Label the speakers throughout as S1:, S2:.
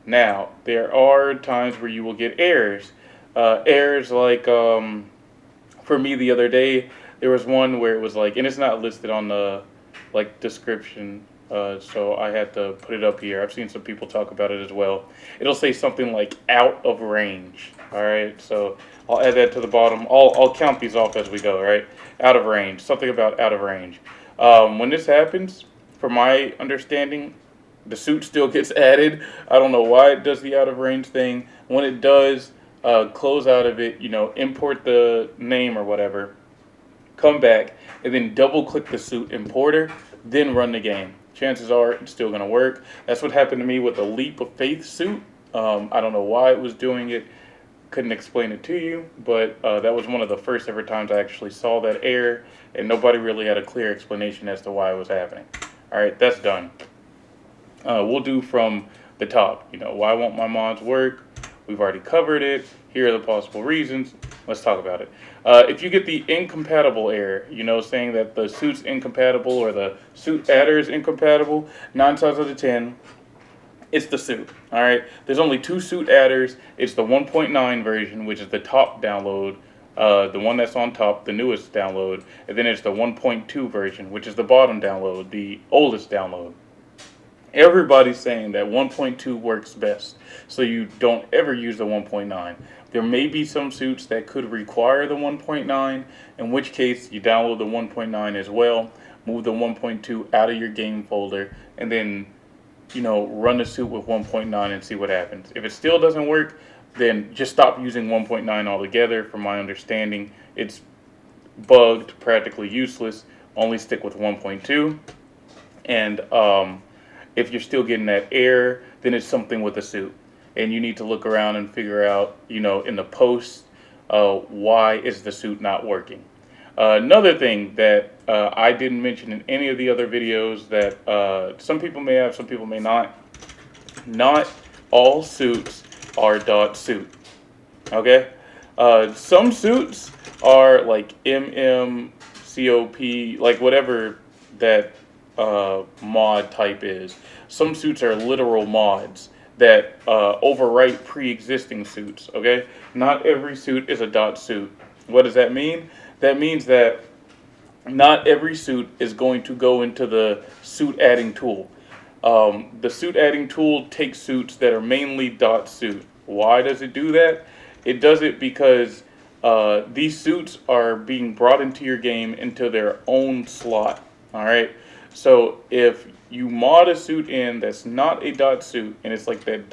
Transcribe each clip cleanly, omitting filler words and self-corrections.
S1: Now, there are times where you will get errors. Errors like, for me the other day, there was one where it was like, and it's not listed on the like description, so I had to put it up here. I've seen some people talk about it as well. It'll say something like out of range. All right, so I'll add that to the bottom. I'll count these off as we go. Right, out of range. Something about out of range. When this happens, from my understanding, the suit still gets added. I don't know why it does the out of range thing. When it does, close out of it, import the name or whatever, come back, and then double click the suit importer, then run the game. Chances are it's still going to work. That's what happened to me with the Leap of Faith suit. I don't know why it was doing it. Couldn't explain it to you, but that was one of the first ever times I actually saw that error, and nobody really had a clear explanation as to why it was happening. All right, that's done. We'll do from the top. Why won't my mods work? We've already covered it. Here are the possible reasons. Let's talk about it. If you get the incompatible error, saying that the suit's incompatible or the suit adder is incompatible, 9 times out of 10, it's the suit. All right. There's only 2 suit adders. It's the 1.9 version, which is the top download, the one that's on top, the newest download, and then it's the 1.2 version, which is the bottom download, the oldest download. Everybody's saying that 1.2 works best, so you don't ever use the 1.9. There may be some suits that could require the 1.9, in which case you download the 1.9 as well, move the 1.2 out of your game folder, and then run the suit with 1.9 and see what happens. If it still doesn't work, then just stop using 1.9 altogether. From my understanding, it's bugged, practically useless. Only stick with 1.2, and if you're still getting that error, then it's something with the suit. And you need to look around and figure out, in the post, why is the suit not working. Another thing that I didn't mention in any of the other videos that some people may have, some people may not all suits are .suit. Okay? Some suits are like MMCOP, like whatever that mod type is. Some suits are literal mods that overwrite pre-existing suits. Okay, not every suit is a .suit. What does that mean? That means that not every suit is going to go into the suit adding tool. The suit adding tool takes suits that are mainly .suit. Why does it do that? It does it because these suits are being brought into your game into their own slot. All right. So if you mod a suit in that's not a .suit, and it's like that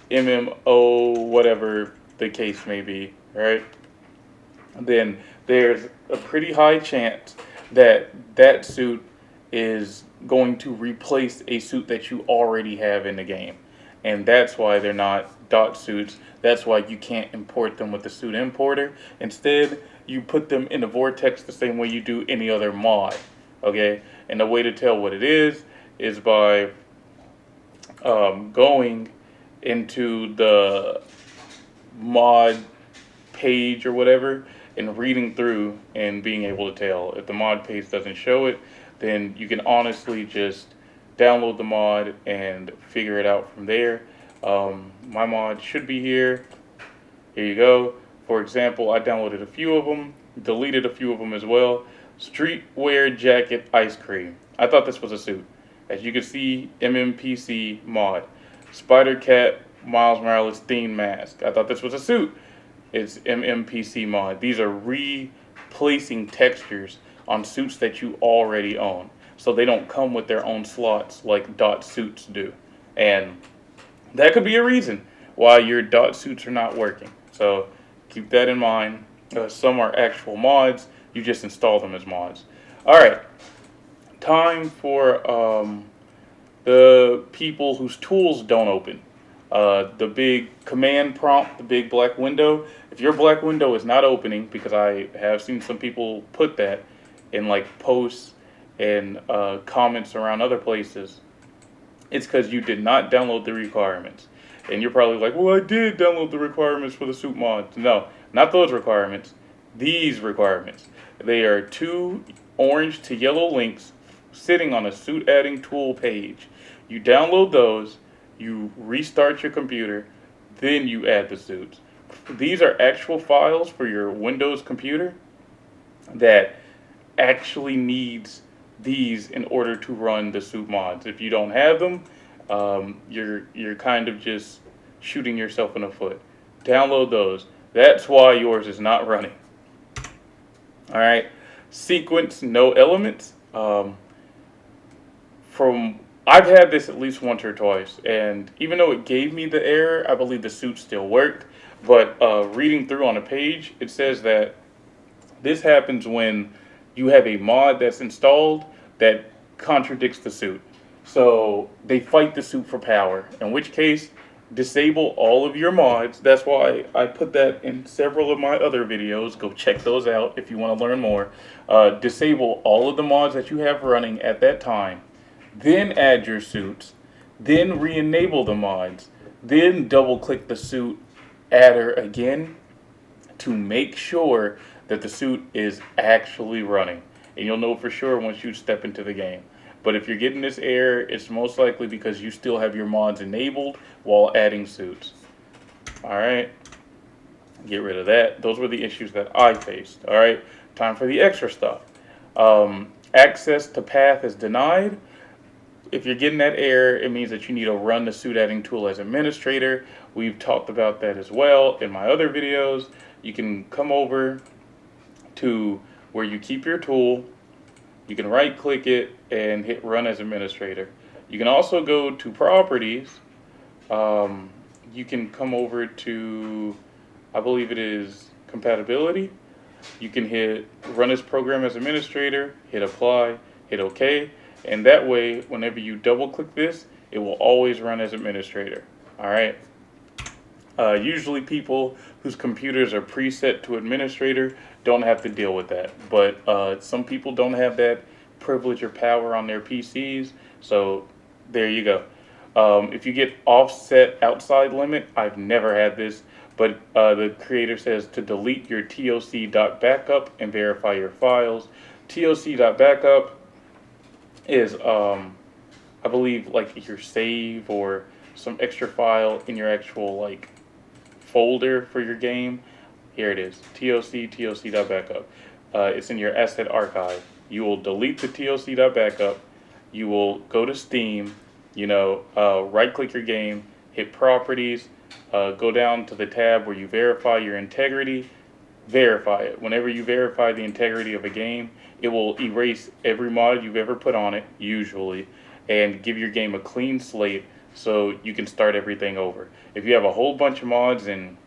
S1: .MMO, whatever the case may be, right? Then there's a pretty high chance that that suit is going to replace a suit that you already have in the game. And that's why they're not .suits. That's why you can't import them with the suit importer. Instead, you put them in the vortex the same way you do any other mod. Okay? And the way to tell what it is by going into the mod page or whatever and reading through and being able to tell. If the mod page doesn't show it, then you can honestly just download the mod and figure it out from there. My mod should be here. Here you go. For example, I downloaded a few of them, deleted a few of them as well. Streetwear Jacket Ice Cream. I thought this was a suit. As you can see, MMPC mod. Spider Cat Miles Morales theme mask. I thought this was a suit. It's MMPC mod. These are replacing textures on suits that you already own. So they don't come with their own slots like .suits do. And that could be a reason why your .suits are not working. So keep that in mind. Some are actual mods. You just install them as mods. Alright. Time for the people whose tools don't open. The big command prompt, the big black window. If your black window is not opening, because I have seen some people put that in like posts and comments around other places, it's because you did not download the requirements. And you're probably like, well, I did download the requirements for the suit mods. No, not those requirements. These requirements. They are 2 orange to yellow links sitting on a suit adding tool page. You download those, you restart your computer, then you add the suits. These are actual files for your Windows computer that actually needs these in order to run the suit mods. If you don't have them, you're kind of just shooting yourself in the foot. Download those. That's why yours is not running. All right. Sequence no elements. From I've had this at least once or twice, and even though it gave me the error, I believe the suit still worked. But reading through on a page, it says that this happens when you have a mod that's installed that contradicts the suit. So they fight the suit for power, in which case, disable all of your mods. That's why I put that in several of my other videos. Go check those out if you want to learn more. Disable all of the mods that you have running at that time. Then add your suits. Then re-enable the mods. Then double click the suit adder again to make sure that the suit is actually running. And you'll know for sure once you step into the game. But if you're getting this error, it's most likely because you still have your mods enabled while adding suits. Alright, get rid of that. Those were the issues that I faced. Alright, time for the extra stuff. Access to path is denied. If you're getting that error, it means that you need to run the suit adding tool as administrator. We've talked about that as well in my other videos. You can come over to where you keep your tool. You can right click it and hit run as administrator. You can also go to properties. You can come over to, I believe it is compatibility. You can hit run as program as administrator, hit apply, hit OK. And that way, whenever you double click this, it will always run as administrator. All right. Usually people whose computers are preset to administrator don't have to deal with that. But some people don't have that privilege or power on their PCs. So there you go. If you get offset outside limit, I've never had this. But the creator says to delete your toc.backup and verify your files. toc.backup is, I believe, like your save or some extra file in your actual like folder for your game. Here it is, toc.backup. It's in your asset archive. You will delete the toc.backup. You will go to Steam, right click your game, hit properties, go down to the tab where you verify your integrity, verify it. Whenever you verify the integrity of a game, it will erase every mod you've ever put on it, usually, and give your game a clean slate so you can start everything over. If you have a whole bunch of mods and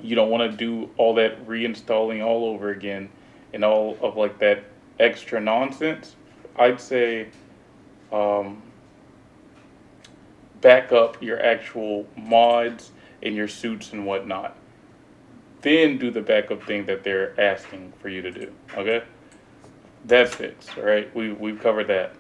S1: you don't want to do all that reinstalling all over again and all of like that extra nonsense, I'd say back up your actual mods and your suits and whatnot. Then do the backup thing that they're asking for you to do. Okay? That's fixed. Alright? We've covered that.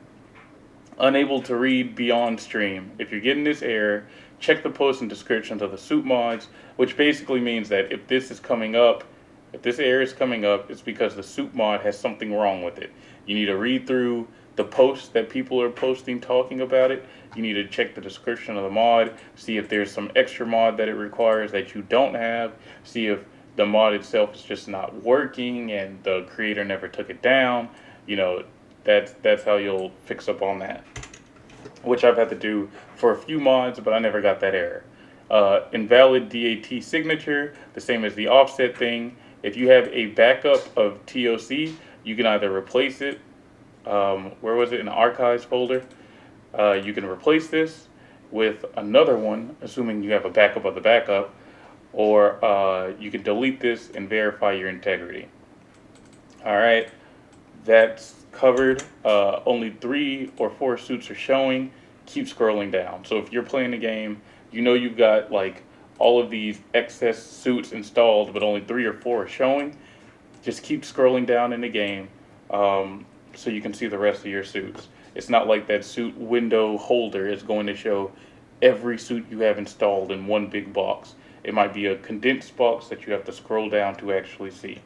S1: Unable to read beyond stream. If you're getting this error, check the post and descriptions of the suit mods, which basically means that if this error is coming up, it's because the suit mod has something wrong with it. You need to read through the posts that people are posting talking about it. You need to check the description of the mod, see if there's some extra mod that it requires that you don't have, see if the mod itself is just not working and the creator never took it down. That's how you'll fix up on that, which I've had to do for a few mods, but I never got that error. Invalid DAT signature, the same as the offset thing. If you have a backup of TOC, you can either replace it, where was it, in the archives folder. You can replace this with another one, assuming you have a backup of the backup, or you can delete this and verify your integrity. Alright, that's covered. Only 3 or 4 suits are showing. Keep scrolling down. So if you're playing the game, you've got like all of these excess suits installed, but only 3 or 4 are showing. Just keep scrolling down in the game so you can see the rest of your suits. It's not like that suit window holder is going to show every suit you have installed in one big box. It might be a condensed box that you have to scroll down to actually see.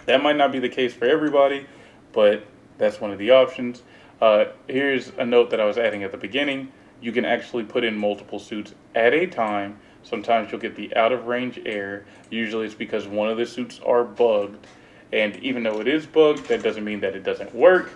S1: That might not be the case for everybody, but that's one of the options. Here's a note that I was adding at the beginning. you can actually put in multiple suits at a time. Sometimes you'll get the out of range error. Usually it's because one of the suits are bugged. And even though it is bugged, that doesn't mean that it doesn't work.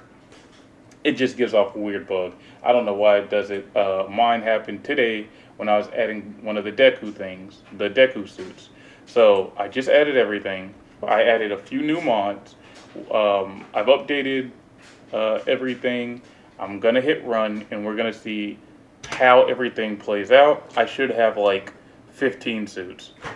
S1: It just gives off a weird bug. I don't know why it does it. Mine happened today when I was adding one of the Deku things, the Deku suits. So I just added everything. I added a few new mods. I've updated everything. I'm gonna hit run, and we're gonna see how everything plays out. I should have like 15 suits.